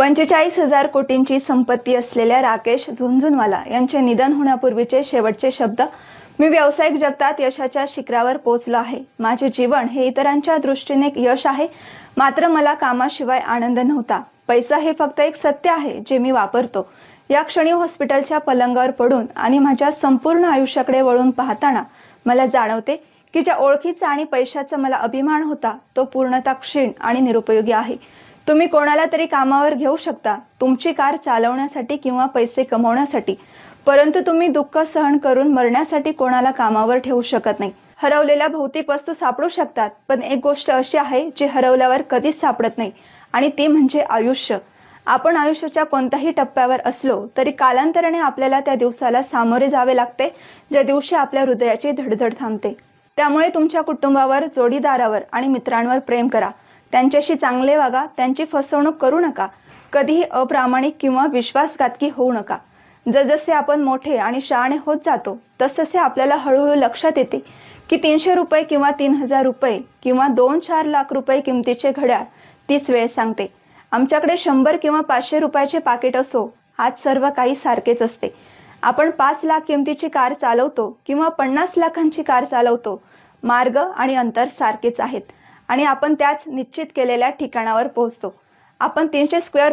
45,000 कोटींची संपत्ती असलेल्या राकेश झुनझुनवाला यांचे निधन होण्यापूर्वीचे शेवटचे शब्द. मी व्यावसायिक जगतात यशाच्या शिखरावर पोहोचलो आहे. माझे जीवन हे इतरांच्या दृष्टीने यश आहे, मात्र मला कामाशिवाय आनंद नव्हता. पैसा हे फक्त एक सत्य आहे जे मी वापरतो. या क्षणी हॉस्पिटलच्या पलंगावर पडून आणि माझ्या संपूर्ण आयुष्याकडे वळून पाहताना मला जाणवते की ज्या ओळखीचा आणि पैशाचा मला अभिमान होता तो पूर्णतः क्षीण आणि निरुपयोगी आहे. तुम्ही कोणाला तरी कामावर घेऊ शकता, तुमची कार चालवण्यासाठी किंवा पैसे कमवण्यासाठी, परंतु तुम्ही दुःख सहन करून मरण्यासाठी कोणाला कामावर ठेवू शकत नाही. हरवलेल्या भौतिक वस्तू सापडू शकतात, पण एक गोष्ट अशी आहे जी हरवल्यावर कधीच सापडत नाही, आणि ती म्हणजे आयुष्य. आपण आयुष्याच्या कोणत्याही टप्प्यावर असलो तरी कालांतराने आपल्याला त्या दिवसाला सामोरे जावे लागते ज्या दिवशी आपल्या हृदयाची धडधड थांबते. त्यामुळे तुमच्या कुटुंबावर, जोडीदारावर आणि मित्रांवर प्रेम करा. त्यांच्याशी चांगले वागा, त्यांची फसवणूक करू नका. कधीही अप्रामाणिक किंवा विश्वासघातकी होऊ नका. जसजसे आपण मोठे आणि शहाणे होत जातो तसतसे आपल्याला हळूहळू लक्षात येते की 300 रुपये किंवा 3,000 रुपये किंवा 2-4 लाख रुपये किमतीचे घड्याळ तीच वेळ सांगते. आमच्याकडे 100 किंवा 500 रुपयाचे पाकिट असो, आज सर्व काही सारखेच असते. आपण 5 लाख किमतीची कार चालवतो किंवा 50 लाखांची कार चालवतो, मार्ग आणि अंतर सारखेच आहेत आणि आपण त्याच निश्चित केलेल्या ठिकाणावर पोहोचतो. आपण 300 स्क्वेअर